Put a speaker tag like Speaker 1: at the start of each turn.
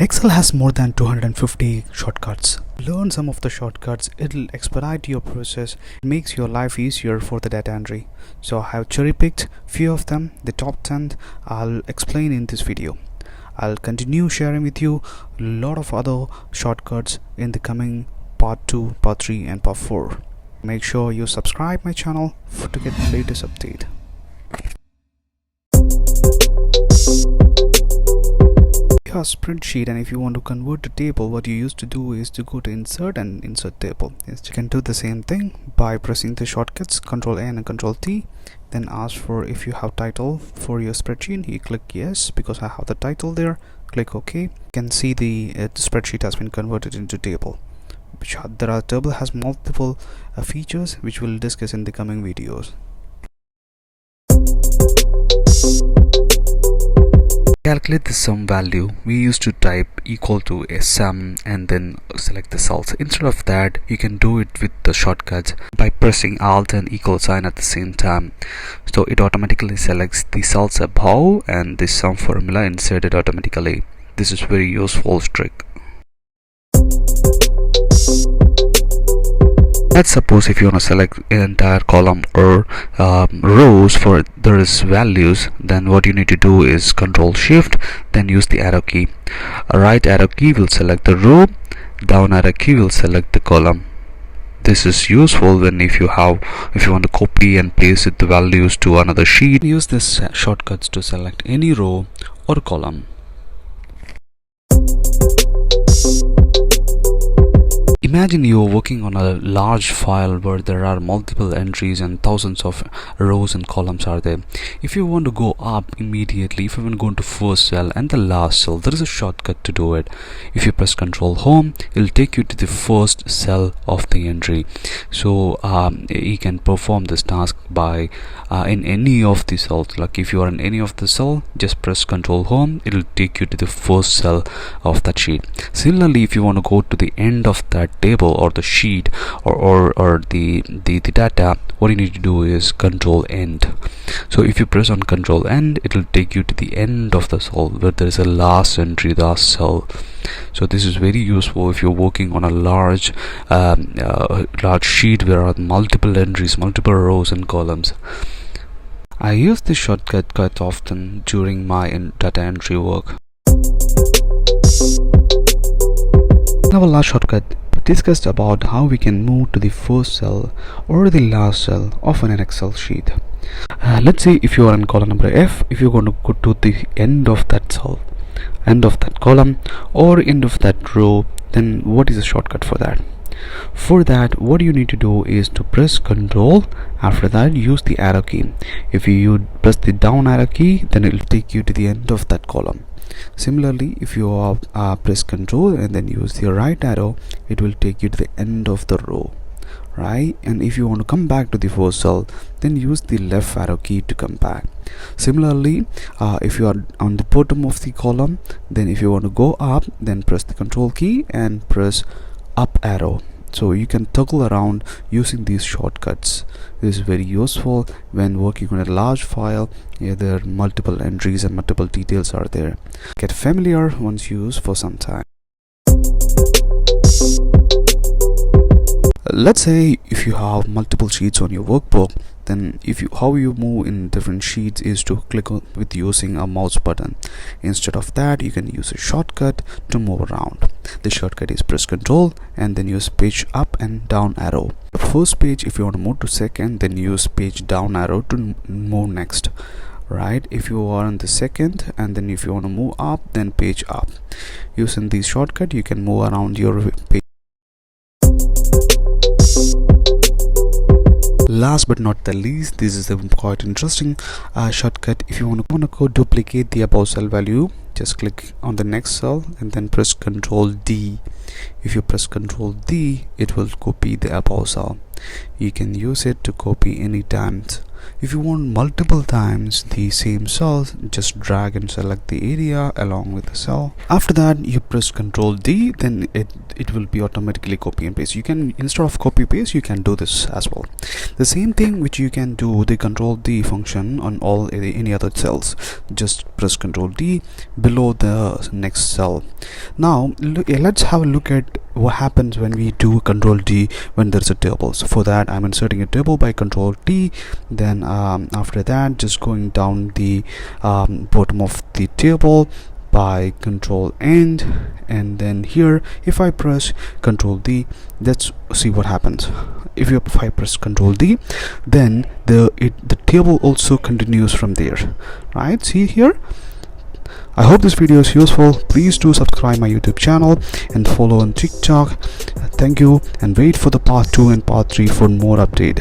Speaker 1: Excel has more than 250 shortcuts. Learn some of the shortcuts. It'll expedite your process, makes your life easier for the data entry. So I have cherry picked few of them, the top 10 I'll explain in this video. I'll continue sharing with you a lot of other shortcuts in the coming part 2, part 3 and part 4. Make sure you subscribe my channel to get the latest update. A spreadsheet, and if you want to convert to table, what you used to do is to go to insert and insert table. You can do the same thing by pressing the shortcuts Ctrl N and Ctrl T, then ask for if you have title for your spreadsheet. You click yes because I have the title there, click OK. You can see the spreadsheet has been converted into table. Table has multiple features which we'll discuss in the coming videos. Calculate the sum value. We used to type equal to a sum and then select the cells. Instead of that, you can do it with the shortcuts by pressing Alt and equal sign at the same time. So it automatically selects the cells above and the sum formula inserted automatically. This is very useful trick. Let's suppose if you want to select an entire column or rows for those values, then what you need to do is Control Shift, then use the arrow key. A right arrow key will select the row, down arrow key will select the column. This is useful when if you want to copy and paste the values to another sheet. Use this shortcuts to select any row or column. Imagine you are working on a large file where there are multiple entries and thousands of rows and columns are there. If you want to go up immediately, if you want to go into first cell and the last cell, there is a shortcut to do it. If you press Control Home, it will take you to the first cell of the entry. So you can perform this task by in any of the cells. Like if you are in any of the cell, just press Control Home, it will take you to the first cell of that sheet. Similarly, if you want to go to the end of that table or the sheet or the data, what you need to do is Control End. So if you press on Control End, it will take you to the end of the cell where there is a last entry, last cell. So this is very useful if you're working on a large sheet where there are multiple entries, multiple rows and columns. I use this shortcut quite often during my data entry work. Our last shortcut discussed about how we can move to the first cell or the last cell of an Excel sheet. Let's say if you are in column number F, if you're going to go to the end of that cell, end of that column or end of that row, then what is the shortcut for that? For that, what you need to do is to press Control. After that, use the arrow key. If you press the down arrow key, then it will take you to the end of that column. Similarly, if you press Control and then use the right arrow, it will take you to the end of the row, right? And if you want to come back to the first cell, then use the left arrow key to come back. Similarly, if you are on the bottom of the column, then if you want to go up, then press the Control key and press up arrow. So you can toggle around using these shortcuts. This is very useful when working on a large file. There are multiple entries and multiple details are there. Get familiar once used for some time. Let's say if you have multiple sheets on your workbook, then how you move in different sheets is to click with using a mouse button. Instead of that, you can use a shortcut to move around. The shortcut is press Control and then use page up and down arrow. The first page, if you want to move to second, then use page down arrow to move next. Right, if you are on the second and then if you want to move up, then page up. Using this shortcut, you can move around your page. Last but not the least, this is a quite interesting shortcut. If you want to go duplicate the above cell value, just click on the next cell and then press Control D. If you press Control D, it will copy the above cell. You can use it to copy any time If you want multiple times the same cell, just drag and select the area along with the cell. After that, you press Ctrl D, then it will be automatically copy and paste. You can, instead of copy paste, you can do this as well. The same thing which you can do the Ctrl D function on all any other cells. Just press Ctrl D below the next cell. Now let's have a look at what happens when we do Ctrl D when there's a table. So for that, I'm inserting a table by Ctrl T. Then after that, just going down the bottom of the table by Control End, and then here if I press Control D, let's see what happens. If I press Control D, then the table also continues from there, right? See here. I hope this video is useful. Please do subscribe my YouTube channel and follow on TikTok. Thank you, and wait for the part 2 and part 3 for more update.